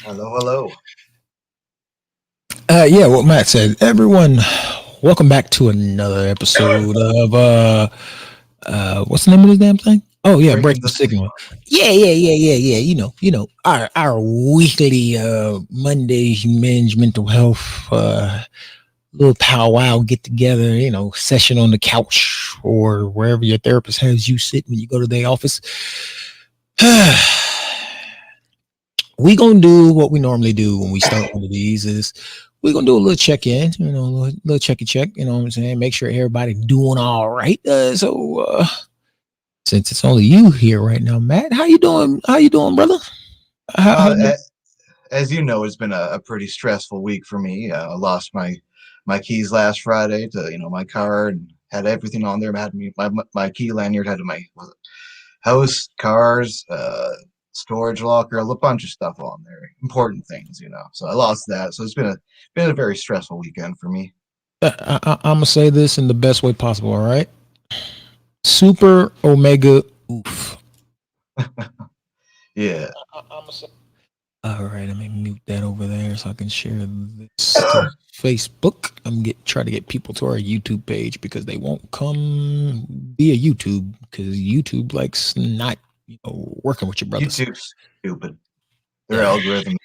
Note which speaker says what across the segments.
Speaker 1: Hello.
Speaker 2: Yeah, what Matt said. Everyone, welcome back to another episode of what's the name of this damn thing? Oh yeah,
Speaker 1: Breaking
Speaker 2: Breaking
Speaker 1: the
Speaker 2: The Stigma.
Speaker 1: Stigma.
Speaker 2: Yeah. You know, our weekly Mondays men's mental health little powwow get together. You know, session on the couch or wherever your therapist has you sit when you go to their office. We gonna do what we normally do when we start one of these is we're gonna do a little check-in, you know, a little check, you know what I'm saying? Make sure everybody doing all right. Since it's only you here right now, Matt, how you doing? How you doing, brother? How
Speaker 1: Uh,
Speaker 2: you
Speaker 1: a- as you know, it's been a pretty stressful week for me. I lost my keys last Friday to my car and had everything on there. Had my key lanyard, had my house, cars, storage locker, a bunch of stuff on there. Important things. So I lost that. So it's been a very stressful weekend for me.
Speaker 2: I'm gonna say this in the best way possible, all right? Super Omega Oof.
Speaker 1: Yeah.
Speaker 2: All right, let me mute that over there so I can share this to Facebook. Try to get people to our YouTube page because they won't come via YouTube because YouTube likes not working with your brothers.
Speaker 1: YouTube's stupid. Their
Speaker 2: Yeah,
Speaker 1: algorithm.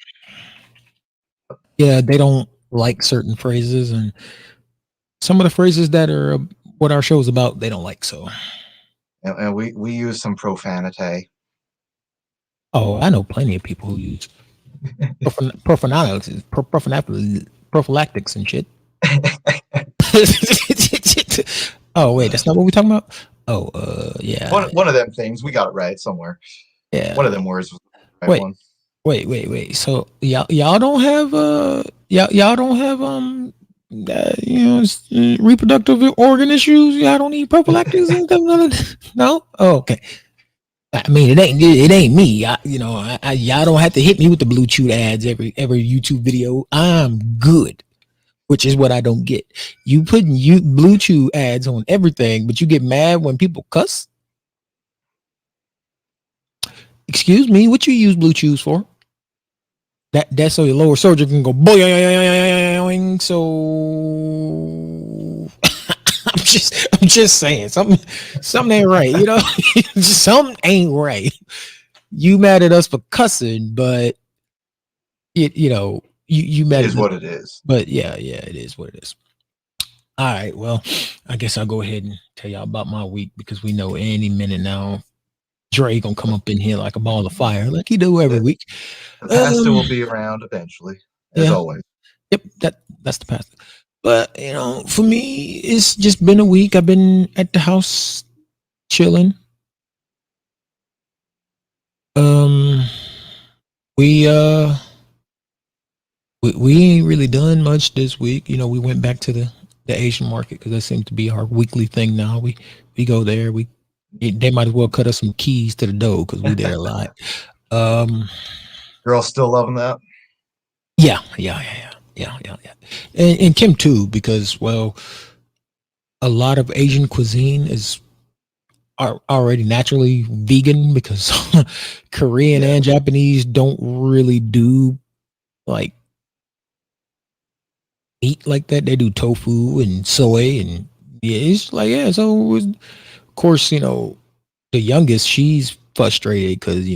Speaker 2: yeah, they don't like certain phrases and some of the phrases that are what our show is about. They don't like so.
Speaker 1: And we use some profanity.
Speaker 2: Oh, I know plenty of people who use prophylactics and shit. Oh wait, that's not what we're talking about. Oh, yeah,
Speaker 1: One of them things, we got it right somewhere.
Speaker 2: yeah.
Speaker 1: One of them words was the right
Speaker 2: Wait,
Speaker 1: one.
Speaker 2: wait. So y'all don't have y'all don't have reproductive organ issues. Y'all don't need prophylactics and stuff. None of that? No. Oh, okay. I mean, it ain't me. Y'all don't have to hit me with the Bluetooth ads every YouTube video. I'm good, which is what I don't get. You putting Bluetooth ads on everything, but you get mad when people cuss. Excuse me, what you use Bluetooth for? That's so your lower surgery can go boing. So I'm just saying something ain't right. You know, something ain't right. You mad at us for cussing, but you mad
Speaker 1: It is
Speaker 2: at us,
Speaker 1: what it is.
Speaker 2: but yeah, it is what it is. All right, well, I guess I'll go ahead and tell y'all about my week because we know any minute now Dre gonna come up in here like a ball of fire, like he do every
Speaker 1: The,
Speaker 2: week.
Speaker 1: the pastor will be around eventually, as
Speaker 2: Yeah,
Speaker 1: always.
Speaker 2: yep, that's the past. But for me, it's just been a week. I've been at the house chilling. Um, we we ain't really done much this week. We went back to the Asian market because that seems to be our weekly thing now. We go there. They might as well cut us some keys to the dough because we there a lot. Um,
Speaker 1: Girls still loving that.
Speaker 2: yeah. And Kim too, because a lot of Asian cuisine is are already naturally vegan because Korean
Speaker 1: Yeah.
Speaker 2: and Japanese don't really do like meat like that. They do tofu and soy and yeah, it's like yeah. So of course, the youngest, she's frustrated because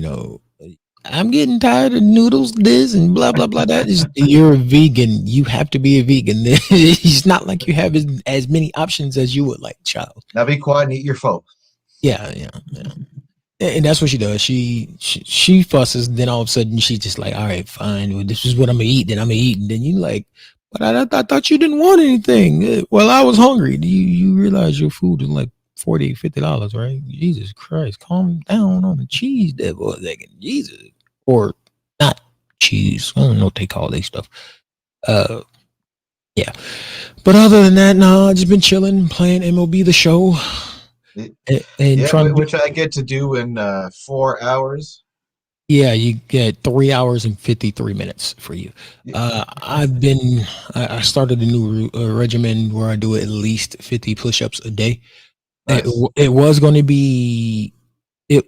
Speaker 2: I'm getting tired of noodles, this and blah blah blah. That is, you're a vegan. You have to be a vegan. It's not like you have as many options as you would like, child.
Speaker 1: Now be quiet and eat your folk.
Speaker 2: Yeah. And that's what she does. She fusses. Then all of a sudden, she's just like, "All right, fine. Well, this is what I'm gonna eat. Then I'm gonna eat." And then you like, "But I thought you didn't want anything." Well, I was hungry. You realize your food is like $40-$50, right? Jesus Christ, calm down on the cheese there for a second. Jesus, or not cheese. I don't know what they call they stuff. Uh, Yeah. But other than that, no, I've just been chilling, playing MLB The Show,
Speaker 1: Y-
Speaker 2: and
Speaker 1: Yeah,
Speaker 2: trying to do.
Speaker 1: which I get to do in 4 hours.
Speaker 2: Yeah, you get 3 hours and 53 minutes for you.
Speaker 1: Y-
Speaker 2: I've been. I started a new regimen where I do at least 50 push-ups a day.
Speaker 1: Nice.
Speaker 2: It was going to be it.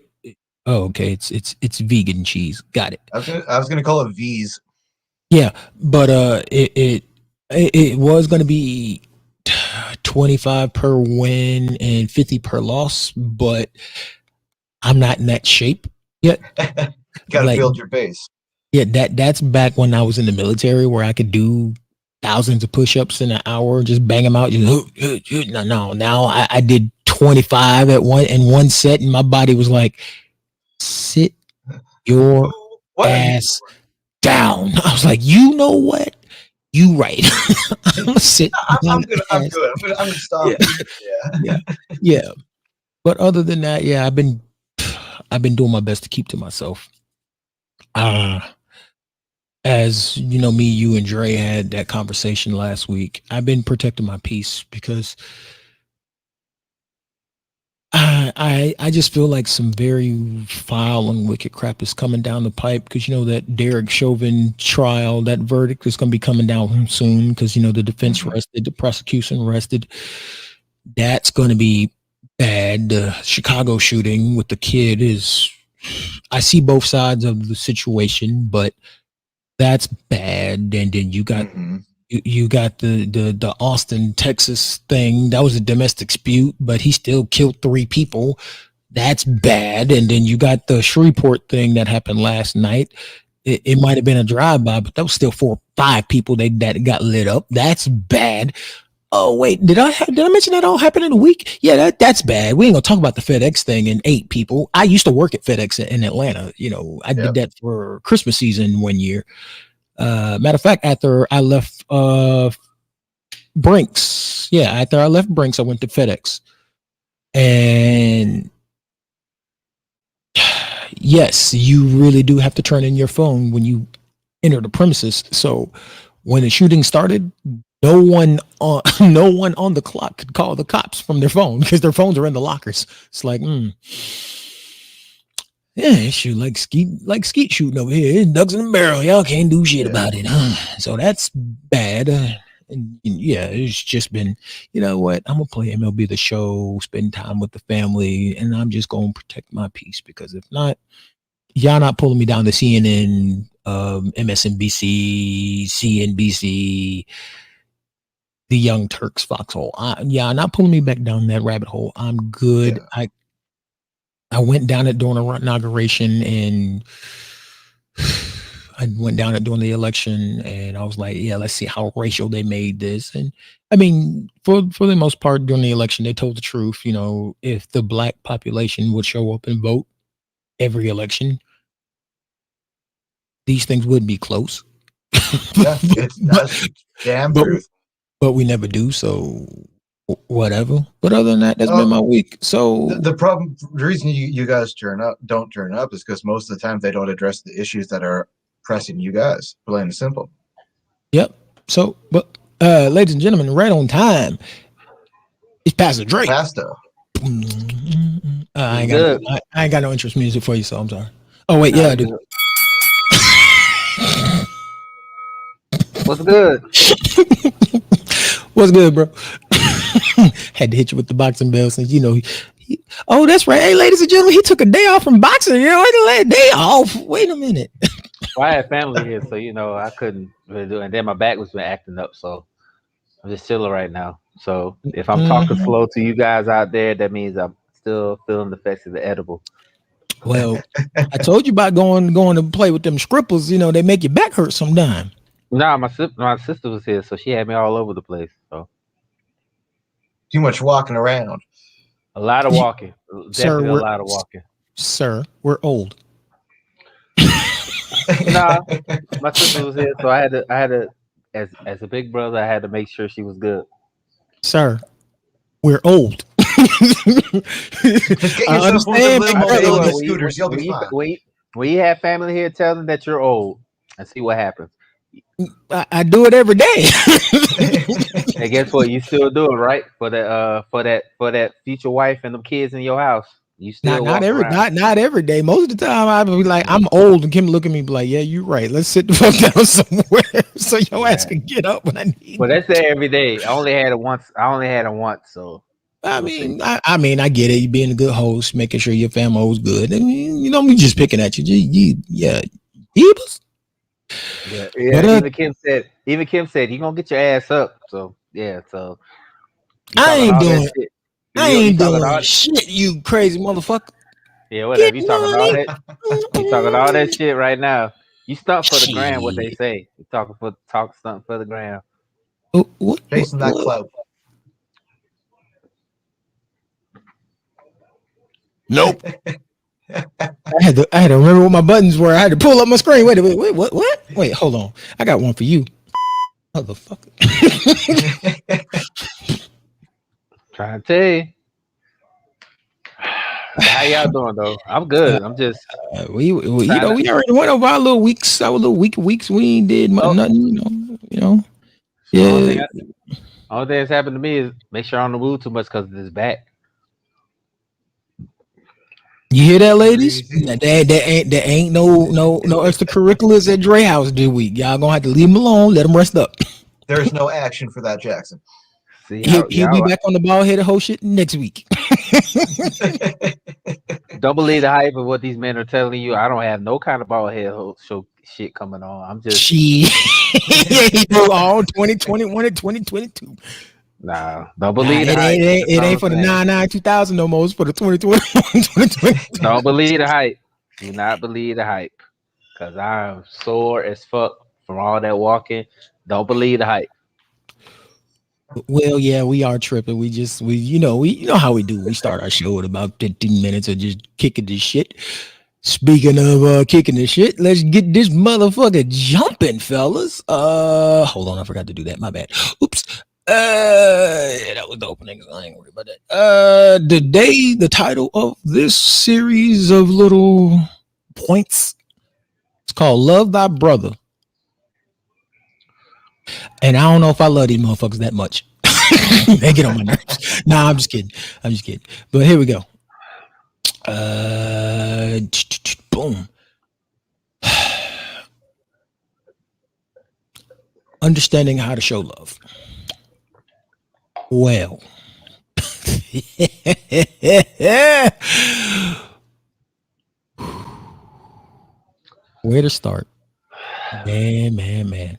Speaker 2: Oh, okay. It's vegan cheese. Got it.
Speaker 1: I was gonna call it V's.
Speaker 2: Yeah, but it was going to be 25 per win and 50 per loss, but I'm not in that shape yet.
Speaker 1: Got to
Speaker 2: Like,
Speaker 1: build your base.
Speaker 2: yeah, that's back when I was in the military where I could do thousands of push-ups in an hour, just bang them out. No. Now I did 25 at one set, and my body was like, sit your
Speaker 1: What are you
Speaker 2: ass down. I was like, you know what? You right. I'm gonna sit
Speaker 1: doing?
Speaker 2: my
Speaker 1: I'm good. I'm
Speaker 2: ass.
Speaker 1: good. I'm gonna
Speaker 2: Yeah,
Speaker 1: stop here.
Speaker 2: yeah,
Speaker 1: Yeah.
Speaker 2: yeah. But other than that, yeah, I've been doing my best to keep to myself. Uh as you know, me, you, and Dre had that conversation last week. I've been protecting my peace because I just feel like some very foul and wicked crap is coming down the pipe because you know that Derek Chauvin trial, that verdict is going to be coming down soon because you know the defense
Speaker 1: Hmm.
Speaker 2: rested, the prosecution rested. That's going to be bad. The Chicago shooting with the kid is. I see both sides of the situation, but that's bad. And then
Speaker 1: Hmm.
Speaker 2: you got the Austin, Texas thing. That was a domestic dispute, but he still killed 3 people. That's bad. And then you got the Shreveport thing that happened last night. It might have been a drive-by, but that was still 4 or 5 people that got lit up. That's bad. Oh wait, did I mention that all happened in a week? Yeah, that's bad. We ain't gonna talk about the FedEx thing and 8 people. I used to work at FedEx in Atlanta. You know, I did
Speaker 1: Yep.
Speaker 2: that for Christmas season one year. Matter of fact, after I left Brinks, yeah, after I left Brinks, I went to FedEx, and yes, you really do have to turn in your phone when you enter the premises. So when the shooting started, no one on the clock could call the cops from their phone because their phones are in the lockers. It's like, yeah, shoot, like skeet shooting over here. Ducks in the barrel. Y'all can't do shit
Speaker 1: Yeah.
Speaker 2: about it. So that's bad. And yeah, it's just been, you know what? I'm gonna play MLB The Show, spend time with the family, and I'm just gonna protect my peace because if not, y'all not pulling me down to CNN, MSNBC, CNBC, the Young Turks foxhole. Yeah, not pulling me back down that rabbit hole. I'm good.
Speaker 1: Yeah.
Speaker 2: I went down it during the inauguration and I went down it during the election and I was like, yeah, let's see how racial they made this. And I mean, for the most part during the election, they told the truth. You know, if the black population would show up and vote every election, these things would be close.
Speaker 1: Yeah. It's
Speaker 2: but
Speaker 1: that's damn
Speaker 2: but
Speaker 1: truth.
Speaker 2: but we never do. So whatever. But other than that, that's been
Speaker 1: Well,
Speaker 2: my week.
Speaker 1: the,
Speaker 2: So
Speaker 1: the problem, the reason you guys don't turn up is because most of the time they don't address the issues that are pressing you guys. Plain and simple.
Speaker 2: yep. So but ladies and gentlemen, right on time. It's Pastor Drake.
Speaker 1: Pasta.
Speaker 2: I
Speaker 3: What's
Speaker 2: ain't got no,
Speaker 3: good?
Speaker 2: I ain't got no interest music for you, so I'm sorry. Oh wait,
Speaker 3: Nah,
Speaker 2: yeah, I
Speaker 3: you
Speaker 2: do.
Speaker 3: good. What's good?
Speaker 2: What's good, bro? Had to hit you with the boxing bell since you know. Oh, that's right. Hey, ladies and gentlemen, he took a day off from boxing. You know, a day off. Wait a minute.
Speaker 3: Well, I had family here, so I couldn't really do it. And then my back was been acting up, so I'm just chilling right now. So if I'm talking
Speaker 2: Mhm.
Speaker 3: slow to you guys out there, that means I'm still feeling the effects of the edible.
Speaker 2: Well, I told you about going to play with them scripples. You know, they make your back hurt sometime.
Speaker 3: Nah, my sister was here, so she had me all over the place. So
Speaker 1: Too much walking around.
Speaker 3: a lot of
Speaker 2: You-
Speaker 3: walking,
Speaker 2: sir,
Speaker 3: definitely a lot of walking.
Speaker 2: we're old.
Speaker 3: Nah, my sister was here, so I had to, as a big brother, I had to make sure she was good.
Speaker 2: Sir, we're old.
Speaker 1: Just get
Speaker 2: I
Speaker 1: yourself one of them
Speaker 2: understand,
Speaker 1: little
Speaker 2: big
Speaker 3: I tell you
Speaker 2: brother.
Speaker 1: mobility
Speaker 3: what,
Speaker 1: scooters. You'll be fine.
Speaker 3: when you have family here, tell them that you're old and see what happens.
Speaker 2: I do it every day.
Speaker 3: And guess what? You still do it, right? For that future wife and the kids in your house. You
Speaker 2: not
Speaker 3: still
Speaker 2: not
Speaker 3: walk
Speaker 2: every
Speaker 3: around.
Speaker 2: not every day. Most of the time, I be like, I'm old, and Kim look at me and be like, "Yeah, you're right. Let's sit the fuck down somewhere so your ass
Speaker 3: Yeah.
Speaker 2: can get up when I need."
Speaker 3: But that's it every day. I only had it once. I only had it once, so
Speaker 2: I
Speaker 3: we'll see.
Speaker 2: mean, I get it. You being a good host, making sure your family's good. I mean, we just picking at you. Yeah, Jeebus.
Speaker 3: Yeah,
Speaker 2: But
Speaker 3: yeah. Even Kim said, you gonna get your ass up. So yeah, so you
Speaker 2: I
Speaker 3: talking
Speaker 2: ain't
Speaker 3: all that
Speaker 2: doing,
Speaker 3: shit.
Speaker 2: I
Speaker 3: You
Speaker 2: ain't
Speaker 3: talking
Speaker 2: doing
Speaker 3: all
Speaker 2: shit. You crazy motherfucker.
Speaker 3: yeah, whatever.
Speaker 2: Get
Speaker 3: You talking all
Speaker 2: money.
Speaker 3: that. You talking all that shit right now. You stunt for the gram, what they
Speaker 2: Shit.
Speaker 3: say. You talk stunt for the gram.
Speaker 1: Chasing that
Speaker 2: What?
Speaker 1: clout.
Speaker 2: Nope. I had to remember what my buttons were. I had to pull up my screen. Wait, what? Wait, hold on. I got one for you, motherfucker.
Speaker 3: Trying to tell you. So how y'all doing though? I'm good. I'm just trying to.
Speaker 2: We already went over our little weeks. Our little weeks. We ain't did
Speaker 3: Oh,
Speaker 2: nothing.
Speaker 3: so
Speaker 2: Yeah.
Speaker 3: only thing that's happened to me is make sure I don't move too much because of this back.
Speaker 2: You hear that, ladies?
Speaker 1: Crazy.
Speaker 2: There ain't no extracurriculars at Dre House this week. Y'all gonna have to leave him alone. Let him rest up.
Speaker 1: There's no action for that, Jackson.
Speaker 3: See
Speaker 2: He'll be
Speaker 3: y'all
Speaker 2: back on the ball headed whole shit next week.
Speaker 3: don't believe the hype of what these men are telling you. I don't have no kind of bald head show shit coming on. I'm just
Speaker 2: She he do all 2021 and 2022.
Speaker 3: nah. Don't
Speaker 2: Nah,
Speaker 3: believe the hype. That's
Speaker 2: it
Speaker 3: all
Speaker 2: ain't
Speaker 3: I'm
Speaker 2: for the
Speaker 3: saying.
Speaker 2: 2000 no more. It's for the 2021, 2022.
Speaker 3: Don't believe the hype. Do not believe the hype. Cause I'm sore as fuck from all that walking. Don't believe the hype.
Speaker 2: Well, yeah, we are tripping. We you know how we do. We start our show with about 15 minutes of just kicking this shit. Speaking of kicking this shit, let's get this motherfucker jumping, fellas. Hold on, I forgot to do that. My bad. Oops. Yeah, that was the opening. So I ain't worried about that. The title of this series of little points, it's called "Love Thy Brother." And I don't know if I love these motherfuckers that much. They get on my nerves. Nah, I'm just kidding. But here we go. Boom. Understanding how to show love. Well. Where to start? Man.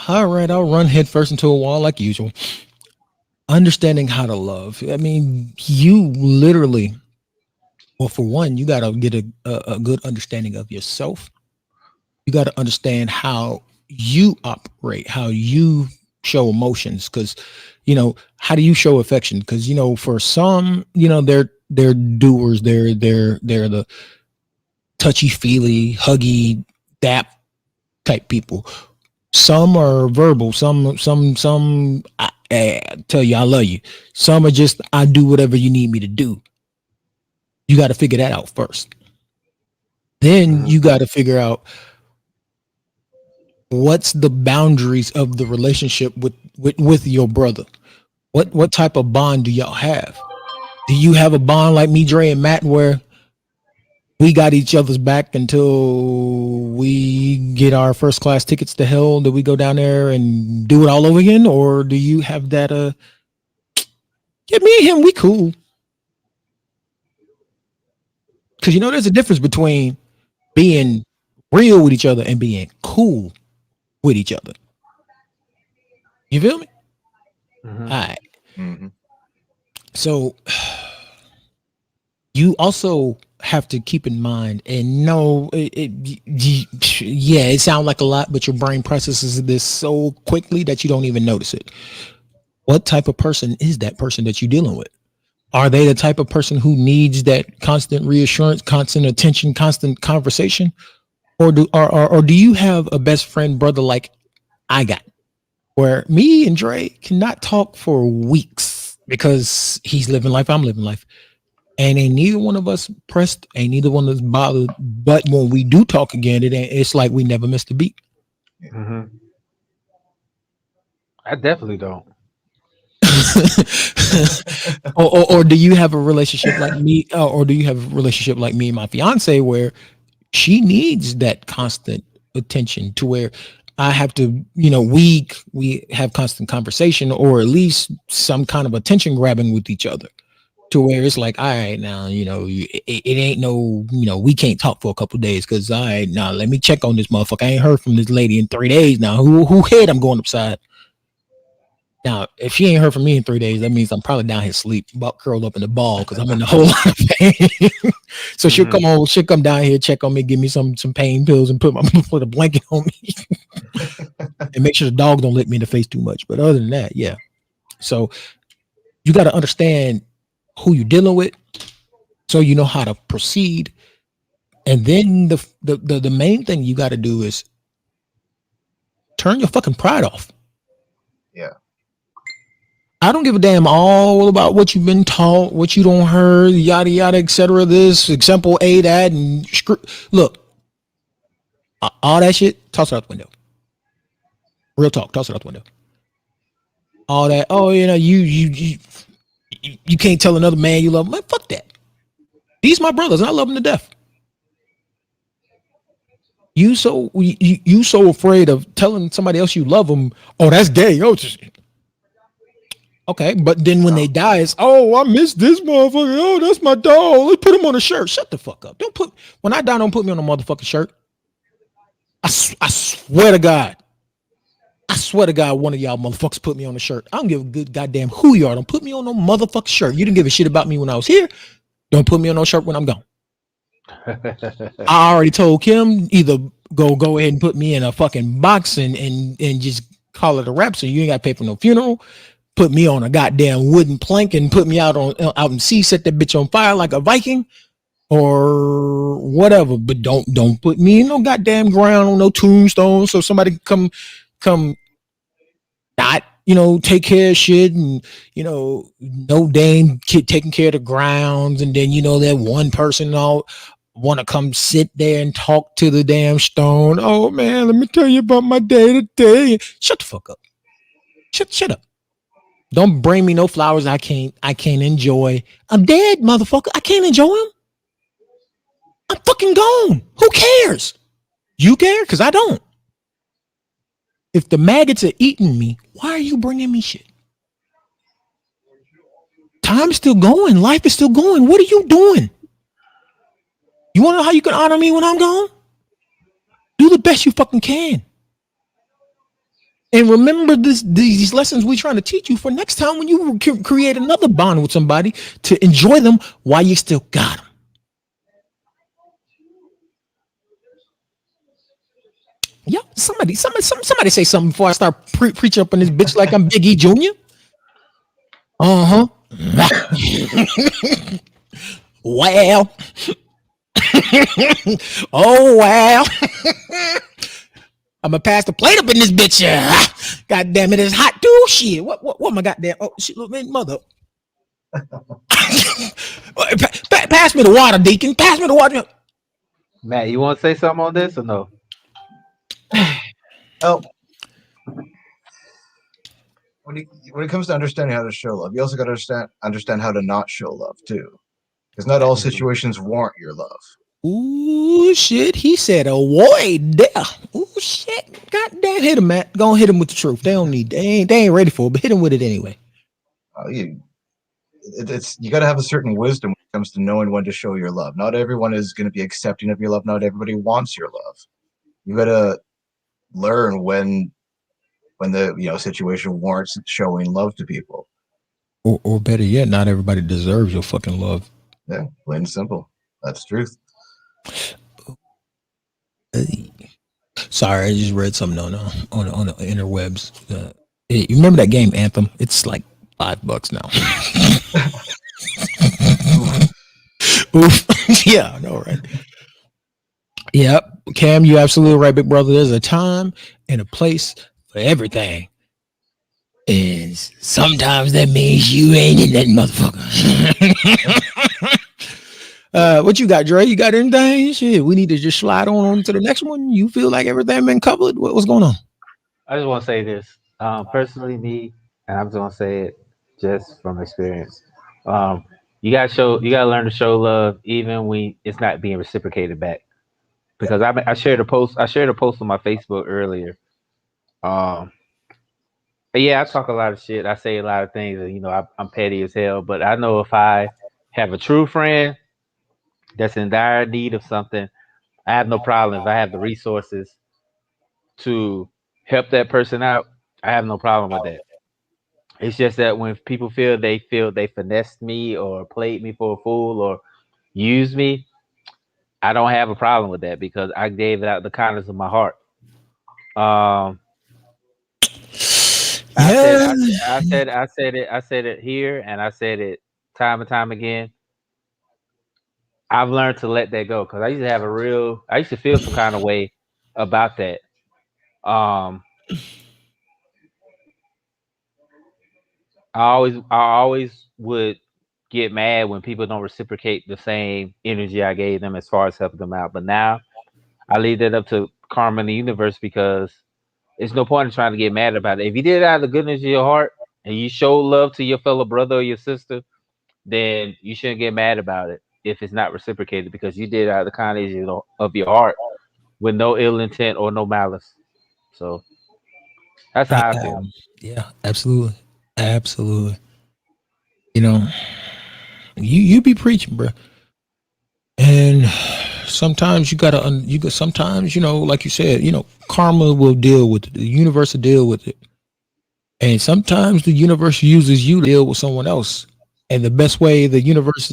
Speaker 2: All right, I'll run headfirst into a wall like usual. Understanding how to love. I mean, you literally, well, for one, you got to get a good understanding of yourself. You got to understand how you operate, how you show emotions. Because, how do you show affection? Because, for some, they're doers. They're the touchy feely, huggy, dap type people. Some are verbal. Some I tell you I love you. Some are just I do whatever you need me to do. You got to figure that out first. Then you got to figure out what's the boundaries of the relationship with your brother. What type of bond do y'all have? Do you have a bond like me, Dre, and Matt, where we got each other's back until we get our first class tickets to hell? Do we go down there and do it all over again? Or do you have that, yeah, me and him, we cool. Because, there's a difference between being real with each other and being cool with each other. You feel me?
Speaker 3: Mm-hmm.
Speaker 2: All right.
Speaker 1: Mm-hmm.
Speaker 2: So you also have to keep in mind and know it sounds like a lot, but your brain processes this so quickly that you don't even notice it. What type of person is that person that you're dealing with? Are they the type of person who needs that constant reassurance, constant attention, constant conversation? Or do you have a best friend brother like I got, where me and Dre cannot talk for weeks because he's living life, I'm living life. And ain't neither one of us pressed, ain't neither one of us bothered. But when we do talk again, it's like we never missed a beat.
Speaker 3: Hmm. I definitely don't.
Speaker 2: Or do you have a relationship like me, or do you have a relationship like me and my fiance where she needs that constant attention to where I have to, we have constant conversation or at least some kind of attention grabbing with each other to where it's like, all right, now, it ain't no, we can't talk for a couple of days because, all right, now let me check on this motherfucker. I ain't heard from this lady in 3 days now. Who head I'm going upside? Now, if she ain't heard from me in 3 days, that means I'm probably down here asleep, about curled up in the ball because I'm in a whole lot of pain. So
Speaker 3: Hmm.
Speaker 2: she'll come down here, check on me, give me some pain pills, and put a blanket on me, and make sure the dog don't lick me in the face too much. But other than that, yeah. So you got to understand who you're dealing with, so you know how to proceed. And then the main thing you got to do is turn your fucking pride off.
Speaker 1: Yeah.
Speaker 2: I don't give a damn all about what you've been taught, what you don't heard, yada yada, etc. This example A, that, and look, all that shit, toss it out the window. Real talk, toss it out the window. All that, oh, you can't tell another man you love him. Man, fuck that. These my brothers, and I love them to death. You so afraid of telling somebody else you love them? Oh, that's gay. Oh, okay, but then when they die, it's, oh, I miss this motherfucker. Oh, that's my dog. Let's put him on a shirt. Shut the fuck up. When I die, don't put me on a motherfucking shirt. I swear to God. I swear to God, one of y'all motherfuckers put me on a shirt. I don't give a good goddamn who you are. Don't put me on no motherfucking shirt. You didn't give a shit about me when I was here. Don't put me on no shirt when I'm gone. I already told Kim, either go ahead and put me in a fucking box and just call it a wrap, so you ain't got to pay for no funeral. Put me on a goddamn wooden plank and put me out in sea, set that bitch on fire like a Viking or whatever. But don't put me in no goddamn ground on no tombstone, so somebody come not, take care of shit, and no damn kid taking care of the grounds, and then that one person all want to come sit there and talk to the damn stone. Oh man, let me tell you about my day today. Shut the fuck up. Shut up. Don't bring me no flowers I can't enjoy. I'm dead, motherfucker. I can't enjoy them. I'm fucking gone. Who cares? You care? Because I don't. If the maggots are eating me, why are you bringing me shit? Time's still going. Life is still going. What are you doing? You want to know how you can honor me when I'm gone? Do the best you fucking can. And remember these lessons we're trying to teach you for next time when you create another bond with somebody, to enjoy them while you still got them. Yeah, somebody say something before I start preaching up on this bitch like I'm Big E Jr. Uh-huh. Well. Oh, well. I'm gonna pass the plate up in this bitch. God damn it, it's hot too. Shit. What my goddamn? Oh shit, mother. Pass me the water, Deacon. Pass me the water.
Speaker 3: Matt, you want to say something on this or no?
Speaker 1: Oh, when it comes to understanding how to show love, you also got to understand how to not show love too, because not all situations warrant your love.
Speaker 2: Ooh shit, he said avoid there. Ooh shit, goddamn, hit him, Matt. Go on, hit him with the truth. They ain't ready for it, but hit him with it anyway.
Speaker 1: You got to have a certain wisdom when it comes to knowing when to show your love. Not everyone is going to be accepting of your love. Not everybody wants your love. You got to learn when the situation warrants showing love to people.
Speaker 2: Or better yet, not everybody deserves your fucking love.
Speaker 1: Yeah, plain and simple. That's the truth.
Speaker 2: Sorry, I just read something on the interwebs. You remember that game Anthem? It's like $5 now. Oof. Yeah, I know, right? Yep. Cam, you absolutely right, big brother. There's a time and a place for everything. And sometimes that means you ain't in that motherfucker. What you got, Dre? You got anything? Shit, we need to just slide on to the next one. You feel like everything been covered? What's going on?
Speaker 3: I just want to say this. Personally, me, and I'm just gonna say it just from experience. Um, you gotta learn to show love even when it's not being reciprocated back. Because I shared a post. I shared a post on my Facebook earlier. Um, yeah, I talk a lot of shit. I say a lot of things, and I'm petty as hell. But I know if I have a true friend that's in dire need of something, I have no problem if I have the resources to help that person out. I have no problem with that. It's just that when people feel they finessed me or played me for a fool or used me, I don't have a problem with that because I gave it out the kindness of my heart. Um,
Speaker 2: Yeah,
Speaker 3: I said it here, and I said it time and time again. I've learned to let that go because I used to feel some kind of way about that. Um, I always would get mad when people don't reciprocate the same energy I gave them as far as helping them out. But now I leave that up to karma and the universe because it's no point in trying to get mad about it. If you did it out of the goodness of your heart and you show love to your fellow brother or your sister, then you shouldn't get mad about it if it's not reciprocated because you did it out of the kindness of your heart with no ill intent or no malice. So that's
Speaker 2: I,
Speaker 3: how I feel.
Speaker 2: yeah, absolutely, absolutely. You know, you be preaching, bro, and sometimes you gotta sometimes like you said, karma will deal with it. The universe will deal with it, and sometimes the universe uses you to deal with someone else. And the best way the universe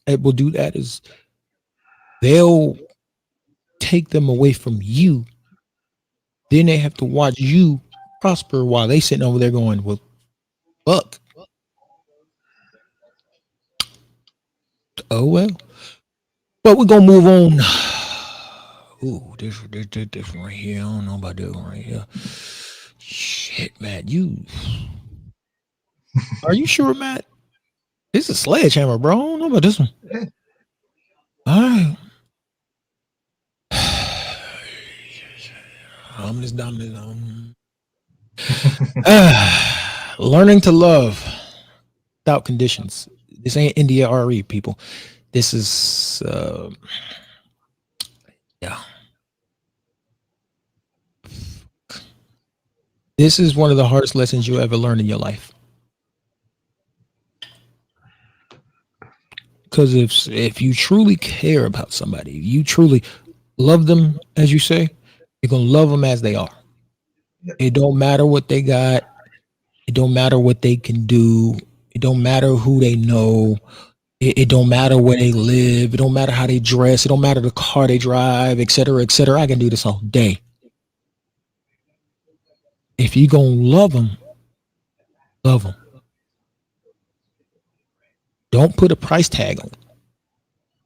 Speaker 2: will do that is they'll take them away from you. Then they have to watch you prosper while they sitting over there going, "Well, fuck. Oh well." But we're gonna move on. Ooh, this one right here. I don't know about this one right here. Shit, Matt. Are you sure, Matt? This is a sledgehammer, bro. I don't know about this one. All right. Ominous dominant. Learning to love without conditions. This ain't India RE, people. This is yeah. This is one of the hardest lessons you'll ever learn in your life. Because if you truly care about somebody, you truly love them, as you say, you're gonna love them as they are.
Speaker 1: Yep.
Speaker 2: It don't matter what they got. It don't matter what they can do. It don't matter who they know. It don't matter where they live. It don't matter how they dress. It don't matter the car they drive, et cetera, et cetera. I can do this all day. If you gonna love them, love them. Don't put a price tag on it.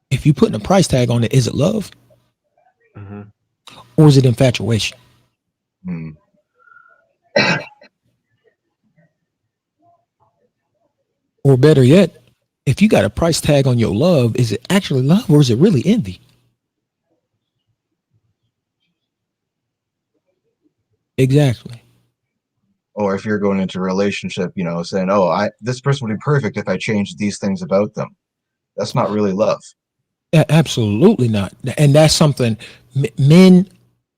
Speaker 2: If you putting a price tag on it, is it love
Speaker 3: Hmm.
Speaker 2: or is it infatuation?
Speaker 1: Mm.
Speaker 2: Or better yet, if you got a price tag on your love, is it actually love or is it really envy? Exactly.
Speaker 1: Or if you're going into a relationship, saying, "Oh, this person would be perfect if I changed these things about them." That's not really love.
Speaker 2: Absolutely not. And that's something men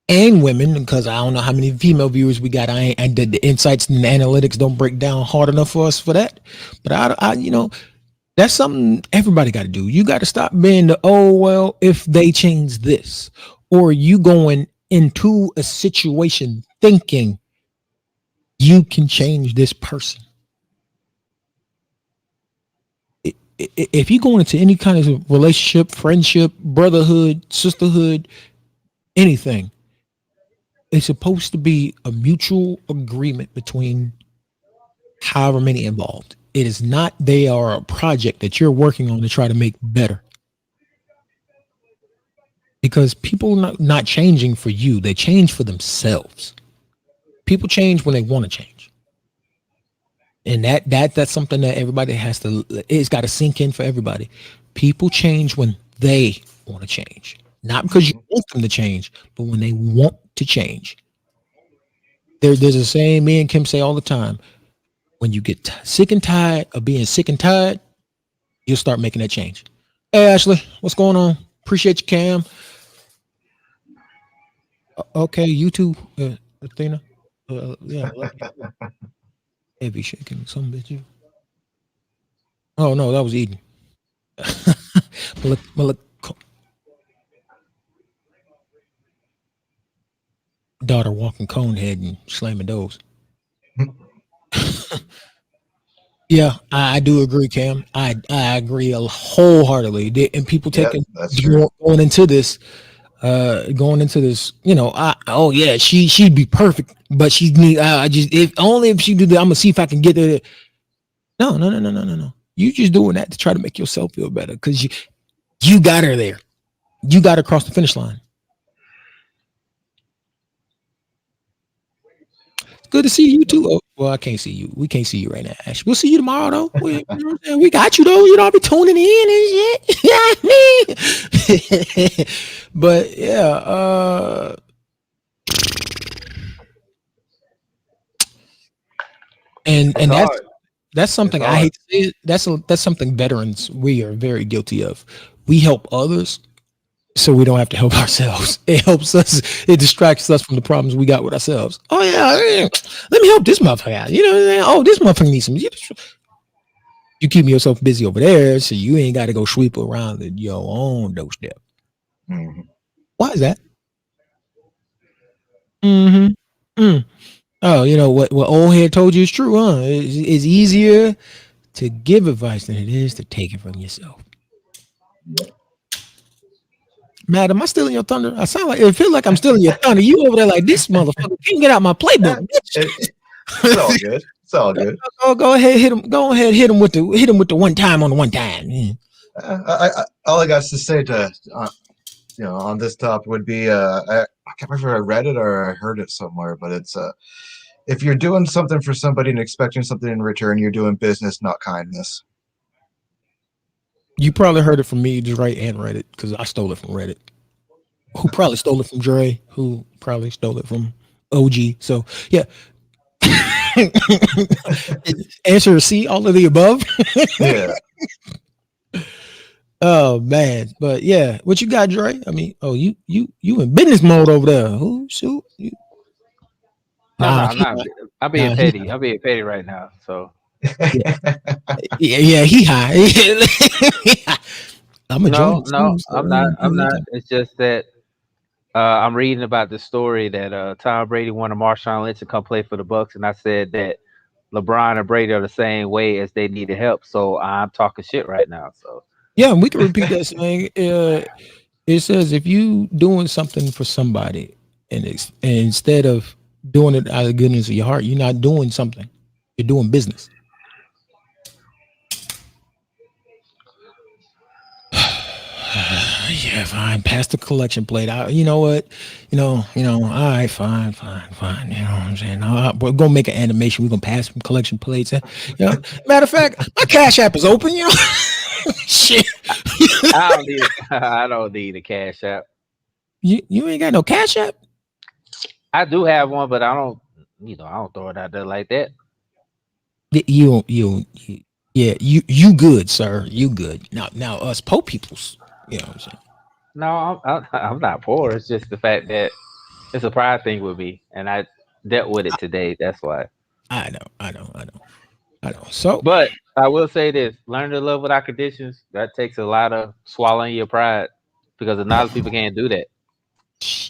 Speaker 2: and women, because I don't know how many female viewers we got. The insights and the analytics don't break down hard enough for us for that. But that's something everybody got to do. You got to stop being oh well, if they change this, or you going into a situation thinking you can change this person. If you going into any kind of relationship, friendship, brotherhood, sisterhood, anything, it's supposed to be a mutual agreement between however many involved. It is not they are a project that you're working on to try to make better. Because people not changing for you, they change for themselves. People change when they want to change. And that's something that everybody has to, it's got to sink in for everybody. People change when they want to change. Not because you
Speaker 1: Mhm.
Speaker 2: want them to change, but when they want to change. There's a saying me and Kim say all the time. When you get sick and tired of being sick and tired, you'll start making that change. Hey, Ashley, what's going on? Appreciate you, Cam. Okay, you too, Athena. Yeah, love you. Heavy shaking some bitch. You. Oh no, that was Eden. Malik, daughter walking conehead and slamming doors. Yeah, I do agree, Cam. I agree wholeheartedly. And people
Speaker 1: Yep,
Speaker 2: taking
Speaker 1: that's true.
Speaker 2: going into this, oh yeah, she'd be perfect, but she need. I just if only if she do that, I'm gonna see if I can get there. No, no, no, no, no, no, no. You just doing that to try to make yourself feel better because you got her there. You got her across the finish line. It's good to see you too. Oh, well, I can't see you. We can't see you right now, Ash. We'll see you tomorrow though. You know what I'm saying? We got you though. You know, I'll be tuning in and shit. You know what I mean? But yeah,
Speaker 3: It's
Speaker 2: and
Speaker 3: hard.
Speaker 2: that's
Speaker 3: It's
Speaker 2: something I
Speaker 3: hard.
Speaker 2: hate to say. That's something veterans we are very guilty of. We help others so we don't have to help ourselves. It helps us. It distracts us from the problems we got with ourselves. Oh yeah, let me help this motherfucker out. You know what I'm saying? Oh, this motherfucker needs some. You keep yourself busy over there, so you ain't got to go sweep around at your own doorstep.
Speaker 1: Mhm.
Speaker 2: Why is that? Mm-hmm. Mm. Oh, you know what old head told you is true, huh? It's easier to give advice than it is to take it from yourself.
Speaker 1: Yep.
Speaker 2: Matt, am I stealing your thunder? I sound like it feel like I'm stealing your thunder. You over there like this motherfucker can't get out my
Speaker 1: Eh,
Speaker 2: playbook,
Speaker 1: it's all
Speaker 2: bitch.
Speaker 1: good. It's all good.
Speaker 2: Go ahead, hit him. Go ahead, hit him with the one time on the one time. Yeah.
Speaker 1: All I got to say to on this topic would be I can't remember if I read it or I heard it somewhere, but it's if you're doing something for somebody and expecting something in return, you're doing business, not kindness.
Speaker 2: You probably heard it from me, just right and Reddit, because I stole it from Reddit. Who probably stole it from Dre? Who probably stole it from OG? So yeah, answer C, all of the above.
Speaker 1: Yeah.
Speaker 2: Oh man, but yeah, what you got, Dre? I mean, oh you in business mode over there? Who shoot you?
Speaker 3: Oh no,
Speaker 2: Nah,
Speaker 3: I'm not. I'm being
Speaker 2: nah, he
Speaker 3: petty. I'm being petty right now. So
Speaker 2: yeah, yeah, he high. I'm gonna join
Speaker 3: no,
Speaker 2: you
Speaker 3: no,
Speaker 2: too. So
Speaker 3: I'm not. I'm not.
Speaker 2: anytime.
Speaker 3: It's just that I'm reading about the story that Tom Brady wanted Marshawn Lynch to come play for the Bucks, and I said that LeBron and Brady are the same way as they needed help. So I'm talking shit right now. So
Speaker 2: Yeah, and we can repeat that saying. It says if you doing something for somebody, and instead of doing it out of the goodness of your heart, you're not doing something. You're doing business. Yeah, fine. Pass the collection plate. You know what? All right, fine, fine, fine. You know what I'm saying? We're gonna make an animation. We're gonna pass some collection plates. Matter of fact, my Cash App is open. You know, shit.
Speaker 3: I don't need. I don't need a cash app.
Speaker 2: You ain't got no Cash App.
Speaker 3: I do have one, but I don't. I don't throw it out there like that.
Speaker 2: You yeah, you good, sir. You good. Now us poor peoples. You know what I'm saying?
Speaker 3: No, I'm not poor. It's just the fact that it's a pride thing with me, and I dealt with it today. That's why.
Speaker 2: I know. So,
Speaker 3: But I will say this: learn to love without conditions. That takes a lot of swallowing your pride, because a lot of people can't do that.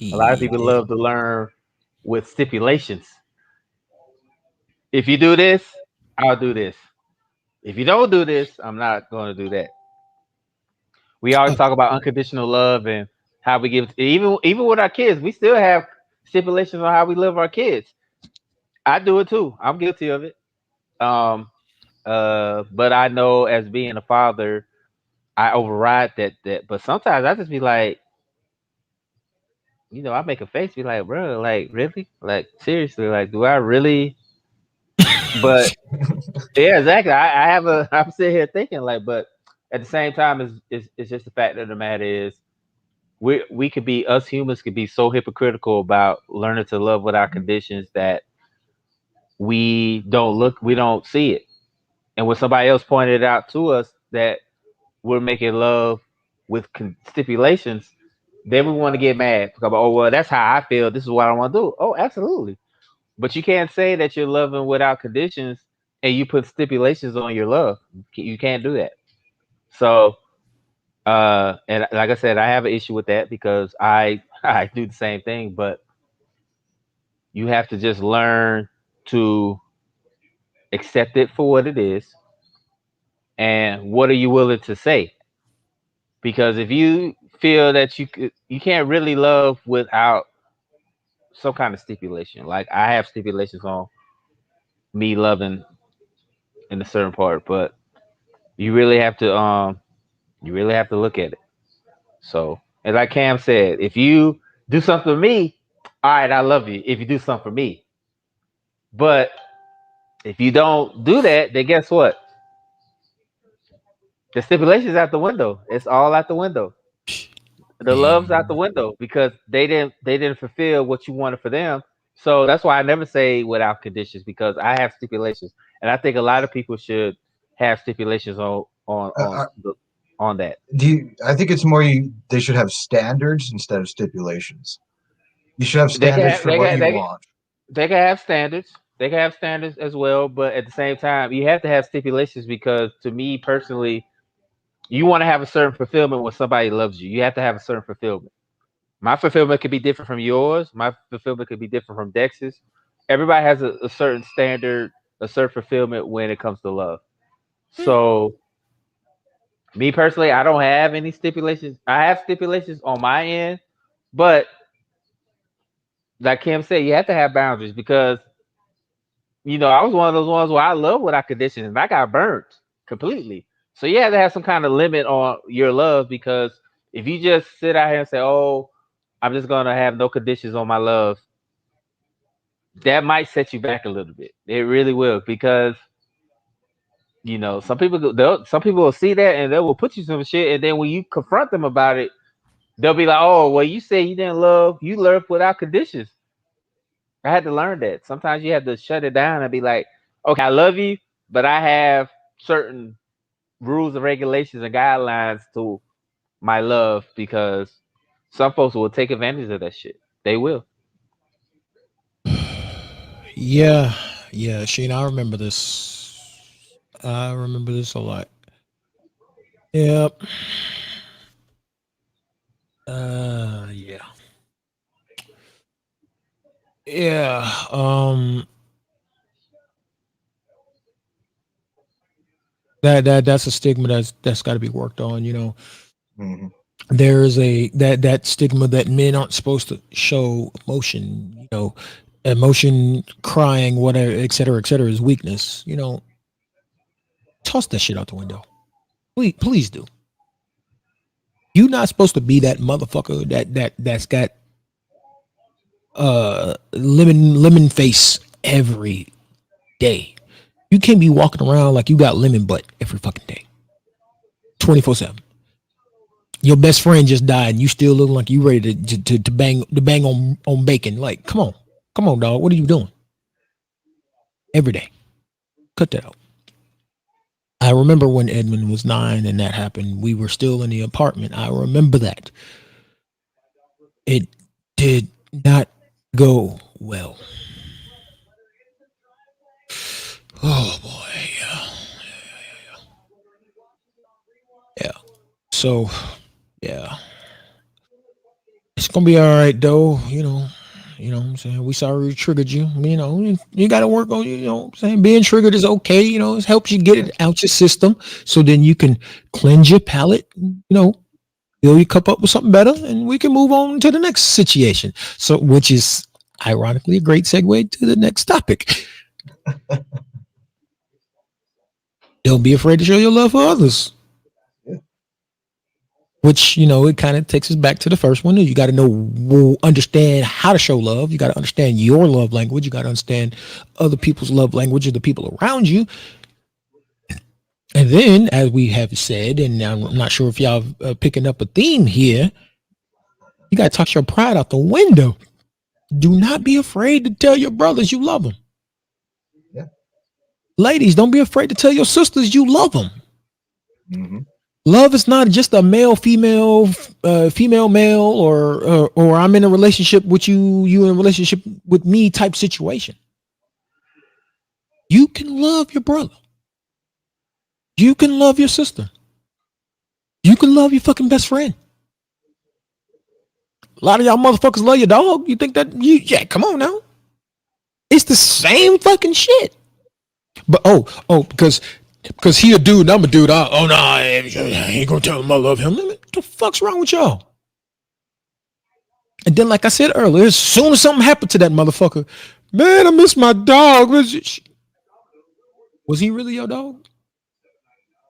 Speaker 3: A lot of
Speaker 2: shit.
Speaker 3: people love to learn with stipulations. If you do this, I'll do this. If you don't do this, I'm not going to do that. We always
Speaker 2: Uh,
Speaker 3: talk about unconditional love and how we give even with our kids. We still have stipulations on how we love our kids. I do it too. I'm guilty of it. Um, but I know as being a father, I override that. But sometimes I just be like, I make a face, be like, bro, like really, like seriously, like do I really? But yeah, exactly. I have a. I'm sitting here thinking like, but at the same time, it's just the fact of the matter is we could be us humans could be so hypocritical about learning to love without conditions that we don't see it. And when somebody else pointed it out to us that we're making love with stipulations, then we want to get mad because, oh well, that's how I feel. This is what I want to do. Oh, absolutely. But you can't say that you're loving without conditions and you put stipulations on your love. You can't do that. So, and like I said, I have an issue with that because I do the same thing. But you have to just learn to accept it for what it is, and what are you willing to say? Because if you feel that you can't really love without some kind of stipulation. Like I have stipulations on me loving in a certain part, but you really have to you really have to look at it. So, and like Cam said, if you do something for me, all right, I love you. If you do something for me, but if you don't do that, then guess what? The stipulations out the window. It's all out the window. The love's out the
Speaker 2: Man,
Speaker 3: window because they didn't fulfill what you wanted for them. So that's why I never say without conditions because I have stipulations, and I think a lot of people should have stipulations
Speaker 1: Uh,
Speaker 3: on that.
Speaker 1: do you, I think it's more they should have standards instead of stipulations. You should have
Speaker 3: They can
Speaker 1: standards
Speaker 3: have,
Speaker 1: for what you want.
Speaker 3: they can have standards. They can have standards as well, but at the same time, you have to have stipulations because to me personally, you want to have a certain fulfillment when somebody loves you. You have to have a certain fulfillment. My fulfillment could be different from yours. My fulfillment could be different from Dex's. Everybody has a certain standard, a certain fulfillment when it comes to love. So, me personally, I don't have any stipulations. I have stipulations on my end, but like Kim said, you have to have boundaries because I was one of those ones where I love without conditions and I got burnt completely. So you have to have some kind of limit on your love because if you just sit out here and say, "Oh, I'm just gonna have no conditions on my love," that might set you back a little bit. It really will because some people will see that and they will put you some shit, and then when you confront them about it, they'll be like, "Oh, well, you say you love without conditions." I had to learn that. Sometimes you have to shut it down and be like, "Okay, I love you, but I have certain rules and regulations and guidelines to my love because some folks will take advantage of that shit. They will."
Speaker 2: yeah, yeah, Sheen, I remember this. I remember this a lot. Yep. Yeah. Yeah. That's a stigma that's got to be worked on.
Speaker 1: Hmm.
Speaker 2: There's that stigma that men aren't supposed to show emotion. Emotion, crying, whatever, et cetera, is weakness. Toss that shit out the window. Please do. You're not supposed to be that motherfucker that's got lemon face every day. You can't be walking around like you got lemon butt every fucking day, 24/7. Your best friend just died, and you still look like you ready to bang on bacon. Like, come on, dog. What are you doing every day? Cut that out. I remember when Edmund was 9 and that happened. We were still in the apartment. I remember that. It did not go well. Oh boy, yeah, yeah. So, yeah, it's gonna be all right though. What I'm saying, we sorry we triggered you. You got to work on what I'm saying, being triggered is okay. It helps you get it out your system, so then you can cleanse your palate. Fill your cup up with something better, and we can move on to the next situation. So, which is ironically a great segue to the next topic. Don't be afraid to show your love for others. Which it kind of takes us back to the first one. You got to understand how to show love. You got to understand your love language. You got to understand other people's love language or the people around you, And then, as we have said, and I'm not sure if y'all picking up a theme here, you got to toss your pride out the window. Do not be afraid to tell your brothers you love them.
Speaker 1: Yeah.
Speaker 2: Ladies, don't be afraid to tell your sisters you love them.
Speaker 1: Mm-hmm.
Speaker 2: Love is not just a male, female, female, male, or I'm in a relationship with you, you in a relationship with me type situation. You can love your brother. You can love your sister. You can love your fucking best friend. A lot of y'all motherfuckers love your dog. You think that yeah, come on now. It's the same fucking shit. But because he a dude, I'm a dude. I ain't gonna tell him I love him. What the fuck's wrong with y'all? And then, like I said earlier, as soon as something happened to that motherfucker, man, I miss my dog. Was he really your dog?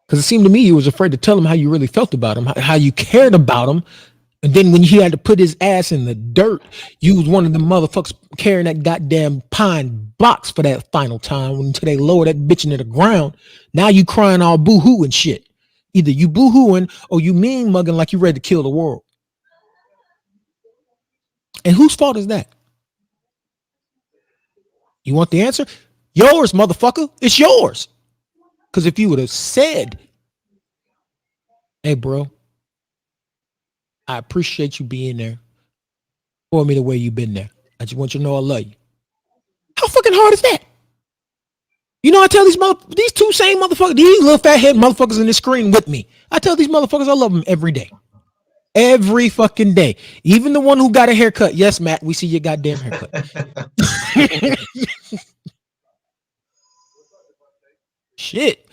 Speaker 2: Because it seemed to me you was afraid to tell him how you really felt about him, how you cared about him. And then when he had to put his ass in the dirt, you was one of the motherfuckers carrying that goddamn pine box for that final time until they lower that bitch into the ground. Now you crying all boo-hoo and shit. Either you boo-hooing or you mean mugging like you ready to kill the world. And whose fault is that? You want the answer? Yours, motherfucker. It's yours. Because if you would have said, hey, bro, I appreciate you being there for me the way you've been there. I just want you to know I love you. How fucking hard is that? You know, I tell these two same motherfuckers, these little fat head motherfuckers in the screen with me. I tell these motherfuckers I love them every day. Every fucking day. Even the one who got a haircut. Yes, Matt, we see your goddamn haircut. Shit.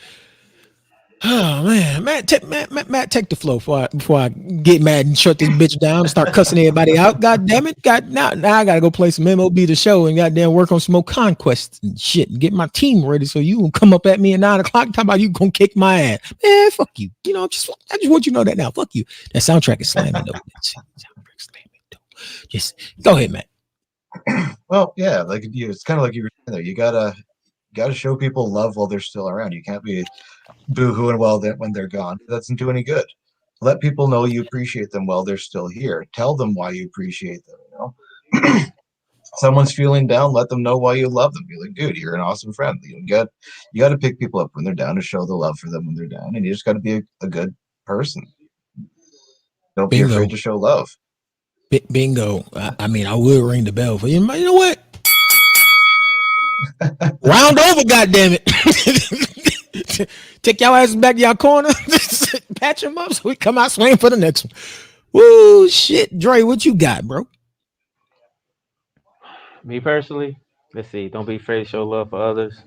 Speaker 2: Oh man, Matt, take the flow before I get mad and shut this bitch down and start cussing everybody out. God damn it! Now I gotta go play some MLB The Show and goddamn work on some more conquests and shit and get my team ready. So you can come up at me at 9 o'clock talking about you gonna kick my ass. Man, fuck you. You know, I just want you to know that now. Fuck you. That soundtrack is slamming though. Just go ahead, Matt.
Speaker 1: Well, yeah, like it's kind of like you were saying there. You gotta show people love while they're still around. You can't be boo-hooing when they're gone. That doesn't do any good. Let people know you appreciate them while they're still here. Tell them why you appreciate them. You know, someone's feeling down, let them know why you love them. Be like, dude, you're an awesome friend. You got to pick people up when they're down to show the love for them when they're down, and you just got to be a good person. Don't be afraid to show love.
Speaker 2: Bingo. I mean, I will ring the bell for you. You know what? Round over, goddammit. Take y'all asses back to y'all corner, patch them up so we come out swinging for the next one. Woo, shit. Dre, what you got, bro?
Speaker 3: Me personally, let's see. Don't be afraid to show love for others.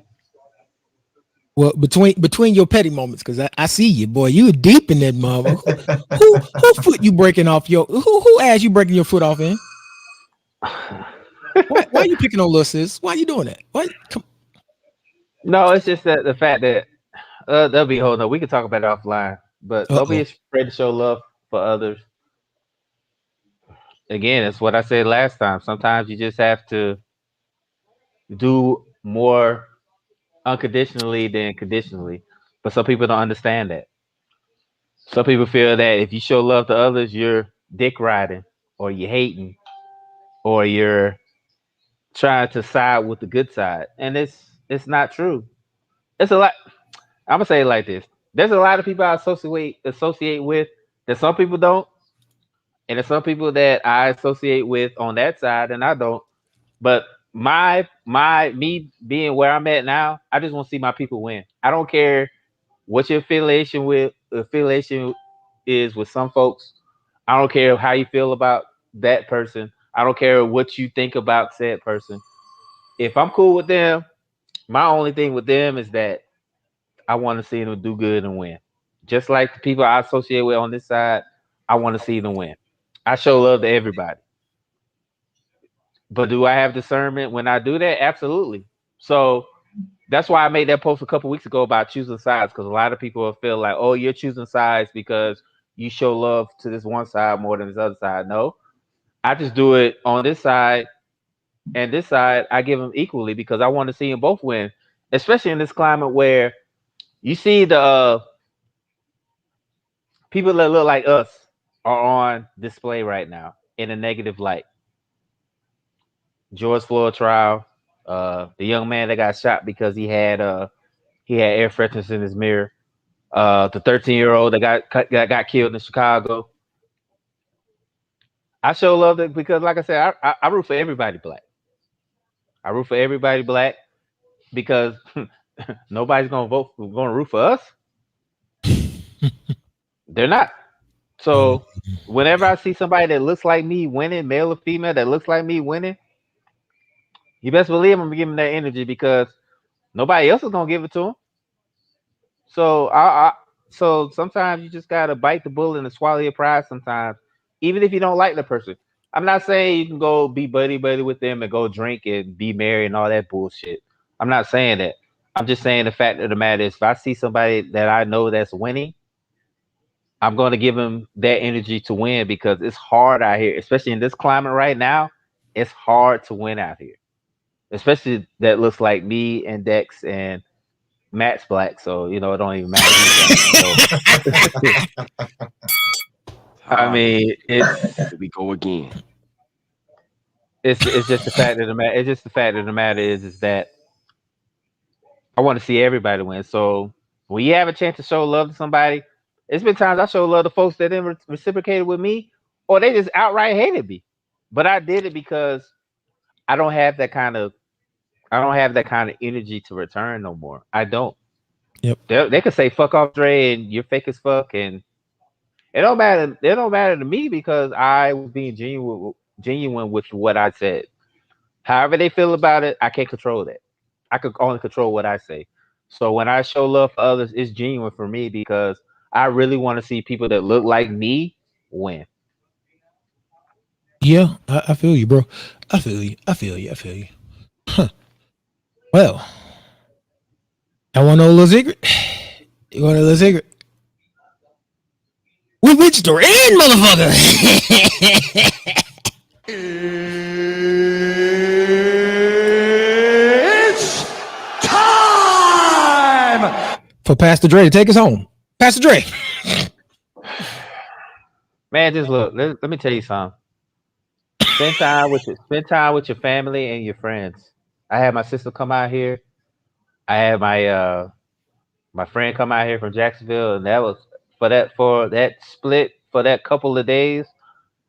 Speaker 2: Well, between your petty moments, because I see you, boy. You deep in that mother. Who foot you breaking off your? Who ass you breaking your foot off in? Why are you picking on little sis? Why are you doing that? What?
Speaker 3: No, it's just that the fact that that'll be whole. No, we can talk about it offline. But don't be afraid to show love for others. Again, it's what I said last time. Sometimes you just have to do more unconditionally than conditionally. But some people don't understand that. Some people feel that if you show love to others, you're dick riding or you're hating or you're trying to side with the good side. And it's not true. It's a lot. I'm gonna say it like this. There's a lot of people I associate with that some people don't, and there's some people that I associate with on that side and I don't. But me being where I'm at now, I just want to see my people win. I don't care what your affiliation is with some folks. I don't care how you feel about that person. I don't care what you think about said person. If I'm cool with them, my only thing with them is that I want to see them do good and win. Just like the people I associate with on this side, I want to see them win. I show love to everybody. But do I have discernment when I do that? Absolutely. So that's why I made that post a couple weeks ago about choosing sides, because a lot of people feel like, oh, you're choosing sides because you show love to this one side more than this other side. No, I just do it on this side and this side. I give them equally because I want to see them both win, especially in this climate where You see the people that look like us are on display right now in a negative light. George Floyd trial, the young man that got shot because he had air fresheners in his mirror. The 13-year-old that got killed in Chicago. I show love it because, like I said, I root for everybody black. I root for everybody black because nobody's gonna root for us. They're not. So whenever I see somebody that looks like me winning, male or female, that looks like me winning, you best believe I'm gonna give them that energy because nobody else is gonna give it to them. So so sometimes you just gotta bite the bullet and swallow your pride. Sometimes, even if you don't like the person. I'm not saying you can go be buddy with them and go drink and be married and all that bullshit. I'm not saying that. I'm just saying the fact of the matter is, if I see somebody that I know that's winning, I'm going to give them that energy to win because it's hard out here, especially in this climate right now. It's hard to win out here, especially that looks like me and Dex and Matt's black, so it don't even matter who's black. So I mean,
Speaker 4: Here we go again.
Speaker 3: it's just the fact of the matter. It's just the fact of the matter is that I want to see everybody win. So when you have a chance to show love to somebody, it's been times I show love to folks that didn't reciprocated with me, or they just outright hated me. But I did it because I don't have that kind of energy to return no more. I don't.
Speaker 2: Yep.
Speaker 3: They could say fuck off Dre and you're fake as fuck, and it don't matter. It don't matter to me because I was being genuine with what I said. However they feel about it, I can't control that. I could only control what I say. So when I show love for others, it's genuine for me because I really want to see people that look like me win.
Speaker 2: Yeah, I feel you, bro. I feel you. I feel you. I feel you. Huh. Well, I want to know a little secret. You want a little secret? We reached the end, motherfucker.
Speaker 4: It's time.
Speaker 2: For Pastor Dre to take us home. Pastor Dre.
Speaker 3: Man, just look. Let me tell you something. Spend time with your family and your friends. I had my sister come out here. I had my friend come out here from Jacksonville, and that was for that split for that couple of days.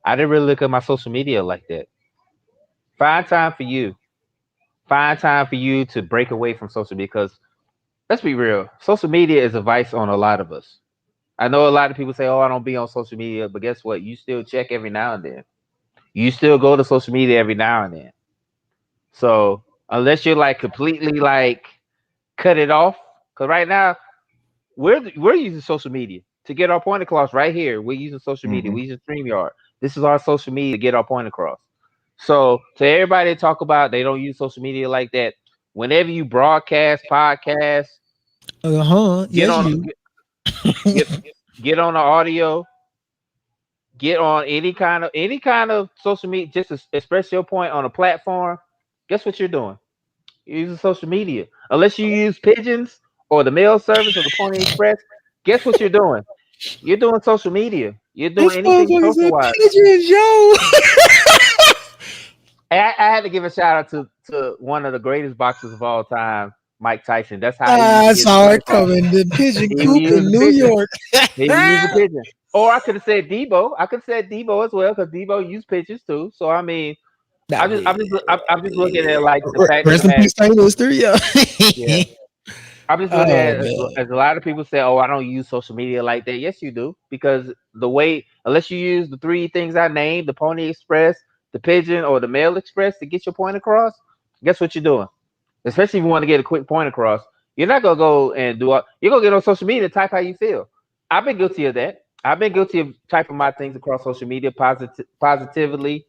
Speaker 3: I didn't really look at my social media like that. Find time for you. Find time for you to break away from social media because let's be real, social media is a vice on a lot of us. I know a lot of people say, "Oh, I don't be on social media," but guess what? You still check every now and then. You still go to social media every now and then. So unless you're like completely like cut it off, because right now we're using social media to get our point across right here. We're using social media.
Speaker 1: Mhm.
Speaker 3: We use StreamYard. This is our social media to get our point across. So to everybody that talk about they don't use social media like that, whenever you broadcast, podcast, get
Speaker 2: Yes,
Speaker 3: on
Speaker 2: you.
Speaker 3: get get on the audio, get on any kind of social media, just to express your point on a platform. Guess what you're doing? You're using social media. Unless you use pigeons or the mail service or the Pony Express, guess what you're doing? You're doing social media. You're doing
Speaker 2: This
Speaker 3: anything
Speaker 2: motherfucker
Speaker 3: social
Speaker 2: said
Speaker 3: wise.
Speaker 2: pigeons, yo.
Speaker 3: I had to give a shout out to one of the greatest boxers of all time, Mike Tyson. That's how he used
Speaker 2: I
Speaker 3: to get his
Speaker 2: saw
Speaker 3: point
Speaker 2: it
Speaker 3: across.
Speaker 2: coming. The pigeon
Speaker 3: He would
Speaker 2: coop
Speaker 3: use
Speaker 2: in
Speaker 3: a
Speaker 2: New
Speaker 3: pigeon.
Speaker 2: York.
Speaker 3: He would use a pigeon. Or I could have said Debo. I could have said Debo as well because Debo used pigeons too. So I mean, I'm just looking at like the fact of the
Speaker 2: Rest in
Speaker 3: matter.
Speaker 2: peace, St. Lister. Yeah.
Speaker 3: Yeah. I'm just looking
Speaker 2: Oh
Speaker 3: at it
Speaker 2: man.
Speaker 3: as a lot of people say, "Oh, I don't use social media like that." Yes, you do, because the way, unless you use the three things I named, the Pony Express, the Pigeon, or the Mail Express to get your point across, guess what you're doing? Especially if you want to get a quick point across, you're not gonna go and you're gonna get on social media and type how you feel. I've been guilty of that. I've been guilty of typing my things across social media positively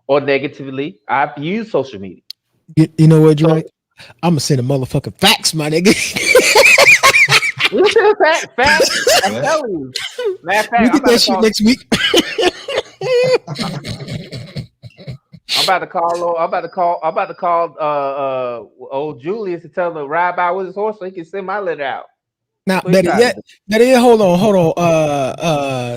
Speaker 3: or negatively. I've used social media.
Speaker 2: You know what,
Speaker 3: So
Speaker 2: Dre? I'm gonna send a motherfucking fax, my nigga.
Speaker 3: you feel fact. I'm
Speaker 1: Yeah.
Speaker 3: telling you. Matter of
Speaker 2: We
Speaker 3: fact,
Speaker 2: get that shit next week.
Speaker 3: I'm about to call. I'm about to call. Old Julius to tell him to ride by with his horse so he can send my letter out.
Speaker 2: Now,
Speaker 3: What you trying to do?
Speaker 2: better yet, hold on.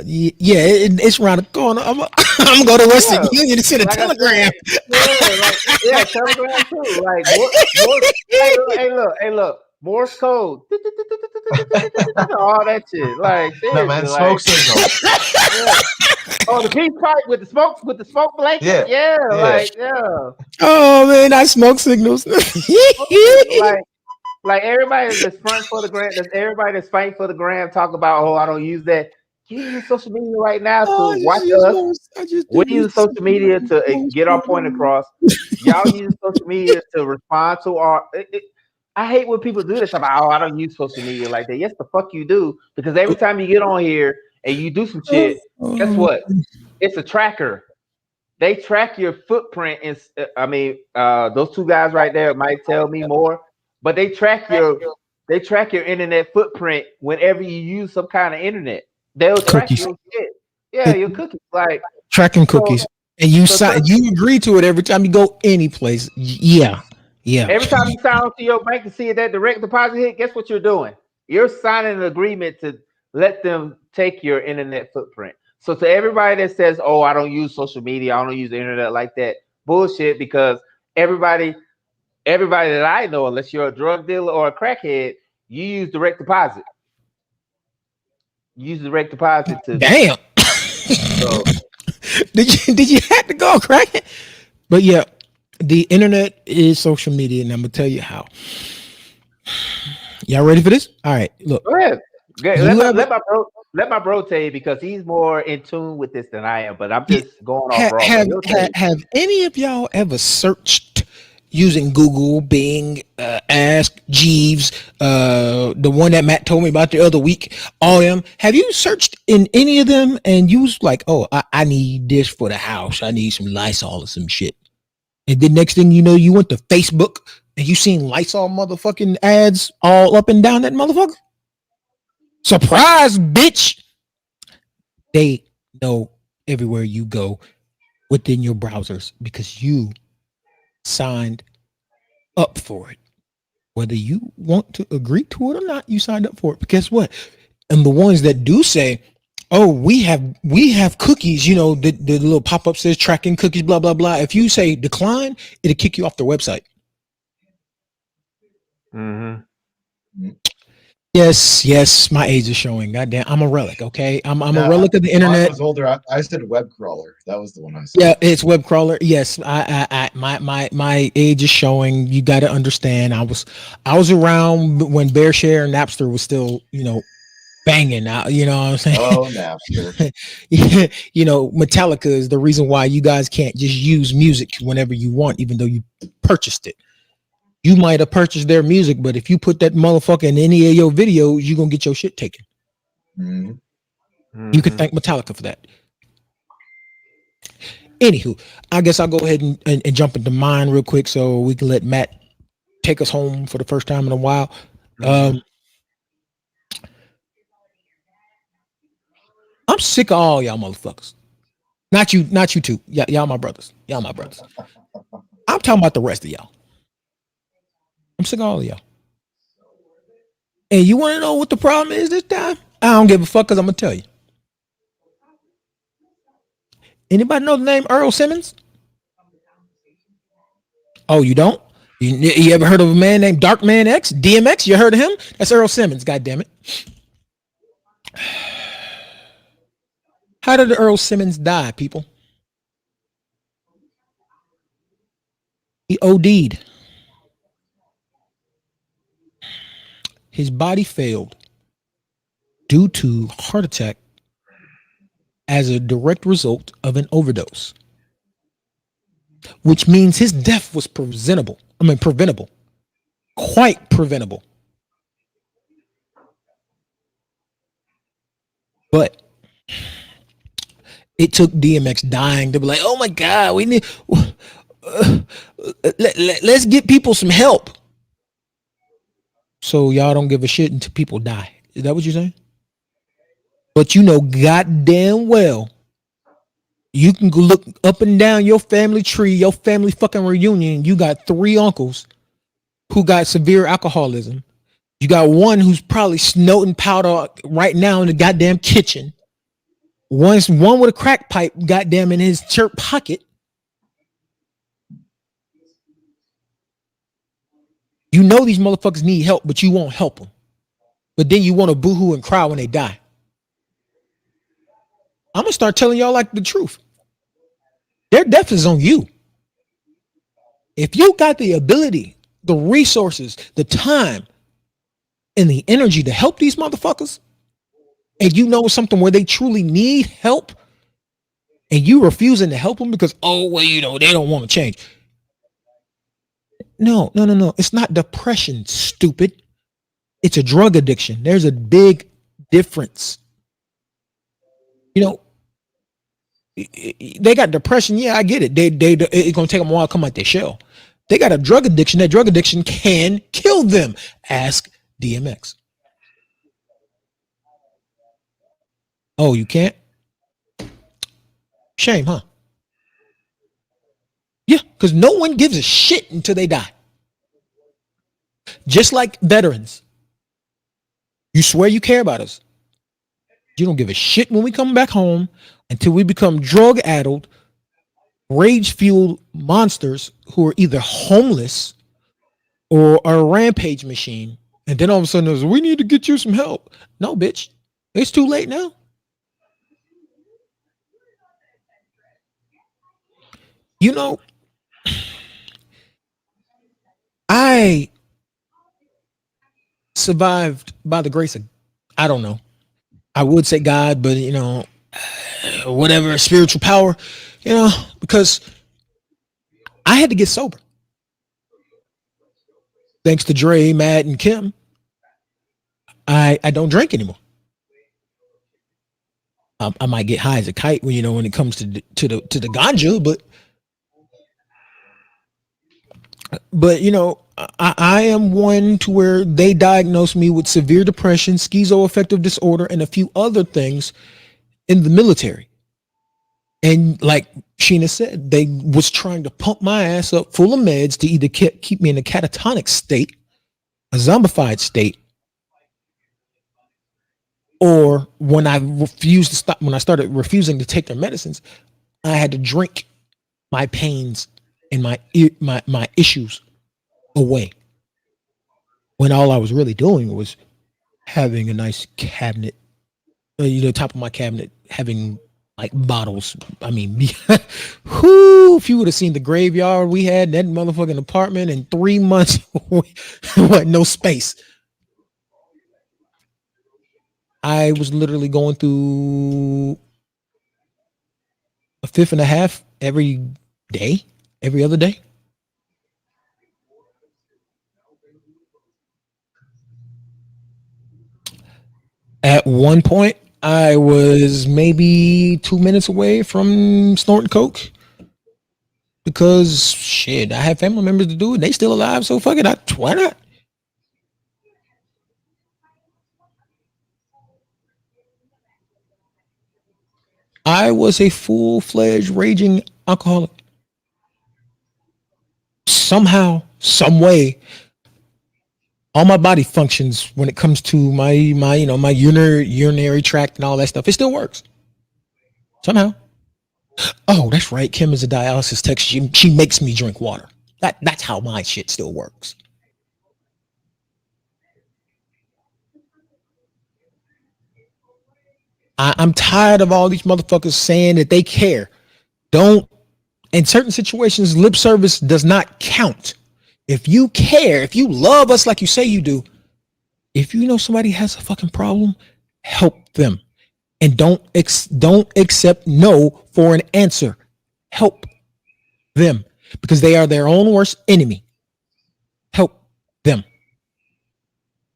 Speaker 2: Yeah, it's around the corner. I'm gonna go to Western
Speaker 3: Yeah,
Speaker 2: Union to send a
Speaker 3: like I
Speaker 2: telegram.
Speaker 3: said, yeah, like yeah, Telegram too. Like Morse. Hey, look, Morse code, all that shit. Like
Speaker 1: No
Speaker 3: seriously,
Speaker 1: man, smoke
Speaker 3: like
Speaker 1: signals.
Speaker 3: yeah. Oh, the peace pipe with the smoke blanket.
Speaker 1: Yeah,
Speaker 3: Yeah,
Speaker 1: yeah.
Speaker 3: like yeah.
Speaker 2: Oh man, I smoke signals.
Speaker 3: Like everybody that's front for the gram, that's everybody that's fighting for the gram, talk about, oh, I don't use that. You use social media right now to
Speaker 2: Oh,
Speaker 3: watch us.
Speaker 2: I just
Speaker 3: We
Speaker 2: did
Speaker 3: use
Speaker 2: this.
Speaker 3: social media to get our point across. Y'all use social media to respond to our. I hate when people do this. I'm like, oh, I don't use social media like that. Yes, the fuck you do. Because every time you get on here and you do some shit, guess what? It's a tracker. They track your footprint. And I mean, those two guys right there might tell me more, but they track your internet footprint whenever you use some kind of internet. They'll track
Speaker 2: Cookies.
Speaker 3: your shit. Yeah, your cookies. Like
Speaker 2: Tracking
Speaker 3: so.
Speaker 2: cookies. And you
Speaker 3: So
Speaker 2: you agree to it every time you go any place. Yeah.
Speaker 3: every time you sign on to your bank to see that direct deposit hit, guess what you're doing? You're signing an agreement to let them take your internet footprint. So to everybody that says, "Oh, I don't use social media, I don't use the internet like that," bullshit. Because everybody that I know, unless you're a drug dealer or a crackhead, you use direct deposit. You use direct deposit to.
Speaker 2: Damn.
Speaker 3: So
Speaker 2: Did you have to go cracking? But yeah, the internet is social media, and I'm gonna tell you how. Y'all ready for this? All right, look.
Speaker 3: go ahead. Okay,
Speaker 2: You ever
Speaker 3: let my bro tell you because he's more in tune with this than I am. But I'm just going off raw. But
Speaker 2: have
Speaker 3: he'll tell you.
Speaker 2: have any of y'all ever searched using Google, Bing, Ask, Jeeves, the one that Matt told me about the other week, all them? Have you searched in any of them and used like, oh, I need this for the house. I need some Lysol or some shit. And then next thing you know, you went to Facebook and you seen Lysol motherfucking ads all up and down that motherfucker. Surprise, bitch. They know everywhere you go within your browsers because you signed up for it. Whether you want to agree to it or not, you signed up for it. But guess what? And the ones that do say, oh, we have cookies, the little pop-up says tracking cookies, blah, blah, blah. If you say decline, it'll kick you off their website.
Speaker 3: Mm-hmm.
Speaker 2: Yes, my age is showing. Goddamn, I'm a relic, okay? I'm a relic of the
Speaker 1: When I
Speaker 2: internet.
Speaker 1: was older, I said web crawler. That was the one I said.
Speaker 2: Yeah, it's web crawler. Yes, my age is showing. You got to understand. I was around when BearShare and Napster was still, banging out. You know what I'm saying?
Speaker 1: Oh, Napster.
Speaker 2: Metallica is the reason why you guys can't just use music whenever you want, even though you purchased it. You might have purchased their music, but if you put that motherfucker in any of your videos, you're gonna get your shit taken.
Speaker 1: Mm-hmm.
Speaker 2: You can thank Metallica for that. Anywho, I guess I'll go ahead and jump into mine real quick so we can let Matt take us home for the first time in a while. I'm sick of all y'all motherfuckers. Not you two. Y'all my brothers. Y'all my brothers. I'm talking about the rest of y'all. I'm sick of all of y'all. And you want to know what the problem is this time? I don't give a fuck because I'm going to tell you. Anybody know the name Earl Simmons? Oh, you don't? You ever heard of a man named Darkman X? DMX? You heard of him? That's Earl Simmons, goddammit. How did Earl Simmons die, people? He OD'd. His body failed due to heart attack as a direct result of an overdose, which means his death was preventable. Quite preventable. But it took DMX dying to be like, oh my God, we need, let's get people some help. So y'all don't give a shit until people die. Is that what you're saying? But goddamn well, you can go look up and down your family tree, your family fucking reunion. You got 3 uncles who got severe alcoholism. You got one who's probably snorting powder right now in the goddamn kitchen. One with a crack pipe, goddamn, in his shirt pocket. You know these motherfuckers need help, but you won't help them. But then you want to boohoo and cry when they die. I'm gonna start telling y'all like the truth. Their death is on you. If you got the ability, the resources, the time, and the energy to help these motherfuckers, and you know something where they truly need help, and you refusing to help them because, oh, well, you know, they don't want to change. No. It's not depression, stupid. It's a drug addiction. There's a big difference. You know, they got depression. Yeah, I get it. It's gonna take them a while to come out their shell. They got a drug addiction. That drug addiction can kill them. Ask DMX. Oh, you can't? Shame, huh? Yeah, because no one gives a shit until they die. Just like veterans. You swear you care about us. You don't give a shit when we come back home until we become drug-addled, rage-fueled monsters who are either homeless or are a rampage machine. And then all of a sudden, we need to get you some help. No, bitch. It's too late now. You know, I survived by the grace of, I don't know. I would say God, but you know, whatever, spiritual power, you know, because I had to get sober. Thanks to Dre, Matt, and Kim, I don't drink anymore. I might get high as a kite when, you know, when it comes to the ganja, but you know, I am one to where they diagnosed me with severe depression, schizoaffective disorder, and a few other things in the military. And like Sheena said, they was trying to pump my ass up full of meds to either keep me in a catatonic state, a zombified state, or when I refused to stop, when I started refusing to take their medicines, I had to drink my pains and my issues away. When all I was really doing was having a nice cabinet, you know, top of my cabinet, having like bottles. I mean, whoo, if you would have seen the graveyard we had in that motherfucking apartment in 3 months, what, no space. I was literally going through a fifth and a half every day, every other day. At one point, I was maybe 2 minutes away from snorting coke because shit, I have family members to do it. They still alive, so fuck it. Why not? I was a full-fledged raging alcoholic. Somehow, some way, all my body functions when it comes to my you know, my urinary tract and all that stuff. It still works somehow. Oh, that's right. Kim is a dialysis tech. She makes me drink water. That's how my shit still works. I'm tired of all these motherfuckers saying that they care. Don't. In certain situations, lip service does not count. If you care, if you love us like you say you do, if you know somebody has a fucking problem, help them. And don't accept no for an answer. Help them because they are their own worst enemy. Help them.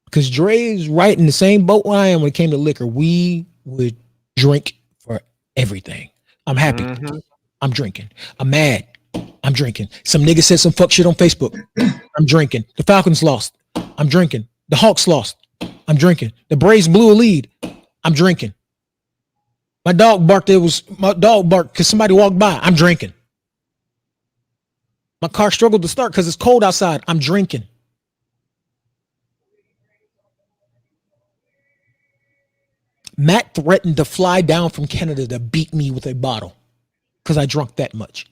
Speaker 2: Because Dre is right in the same boat I am when it came to liquor. We would drink for everything. I'm happy. Mm-hmm. I'm drinking. I'm mad. I'm drinking. Some nigga said some fuck shit on Facebook. I'm drinking. The Falcons lost. I'm drinking. The Hawks lost. I'm drinking. The Braves blew a lead. I'm drinking. My dog barked. My dog barked because somebody walked by. I'm drinking. My car struggled to start because it's cold outside. I'm drinking. Matt threatened to fly down from Canada to beat me with a bottle because I drunk that much.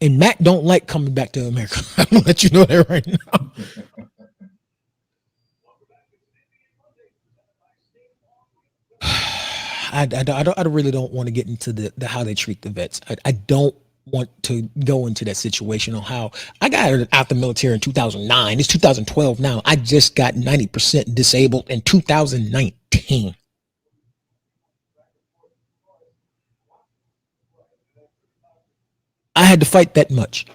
Speaker 2: And Matt don't like coming back to America. I'm gonna let you know that right now. I really don't want to get into the how they treat the vets. I don't want to go into that situation on how I got out the military in 2009. It's 2012 now. I just got 90% disabled in 2019. I had to fight that much.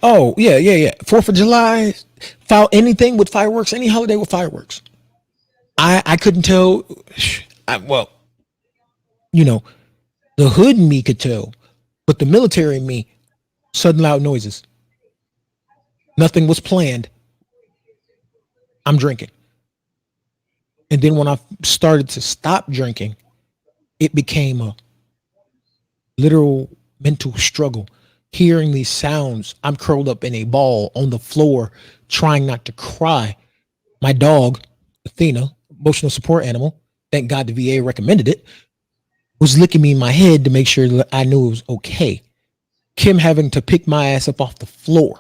Speaker 2: Oh, yeah. 4th of July, anything with fireworks, any holiday with fireworks. I couldn't tell. Well, you know, the hood me could tell, but the military me, sudden loud noises. Nothing was planned. I'm drinking. And then when I started to stop drinking, it became a literal mental struggle. Hearing these sounds, I'm curled up in a ball on the floor, trying not to cry. My dog, Athena, emotional support animal, thank God the VA recommended it, was licking me in my head to make sure that I knew it was okay. Kim having to pick my ass up off the floor.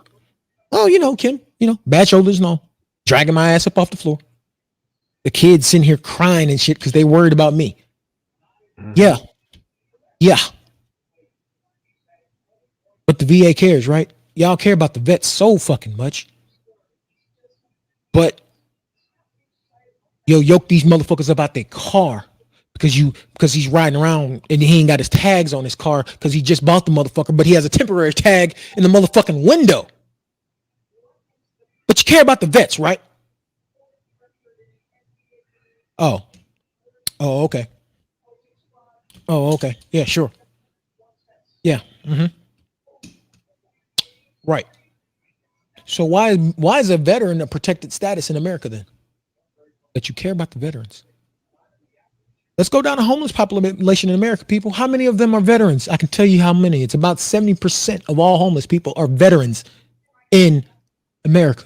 Speaker 2: Oh, Kim, bad shoulders and all, dragging my ass up off the floor. The kids sitting here crying and shit because they worried about me. Yeah. But the VA cares, right? Y'all care about the vets so fucking much. But yoke these motherfuckers about their car because he's riding around and he ain't got his tags on his car because he just bought the motherfucker, but he has a temporary tag in the motherfucking window. But you care about the vets, right? Oh, okay. Oh, okay. Yeah, sure. Yeah. Right. So why is a veteran a protected status in America then? That you care about the veterans. Let's go down to homeless population in America, people. How many of them are veterans? I can tell you how many. It's about 70% of all homeless people are veterans in America.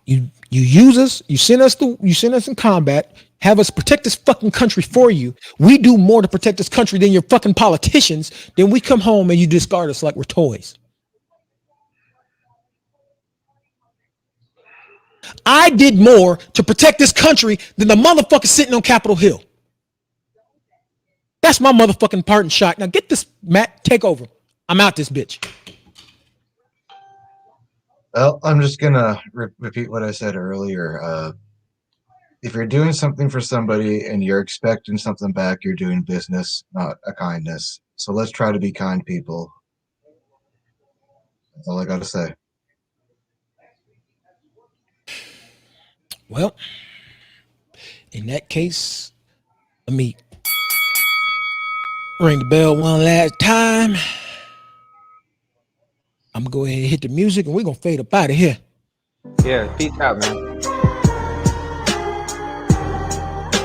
Speaker 2: You use us, you send us in combat, have us protect this fucking country for you. We do more to protect this country than your fucking politicians. Then we come home and you discard us like we're toys. I did more to protect this country than the motherfucker sitting on Capitol Hill. That's my motherfucking parting shot. Now get this, Matt, take over. I'm out this bitch.
Speaker 1: Well, I'm just gonna repeat what I said earlier. If you're doing something for somebody and you're expecting something back, you're doing business, not a kindness. So let's try to be kind people. That's all I gotta say.
Speaker 2: Well, in that case, let me ring the bell one last time. I'm gonna go ahead and hit the music and we're gonna fade up out of here.
Speaker 3: Yeah, peace out, man.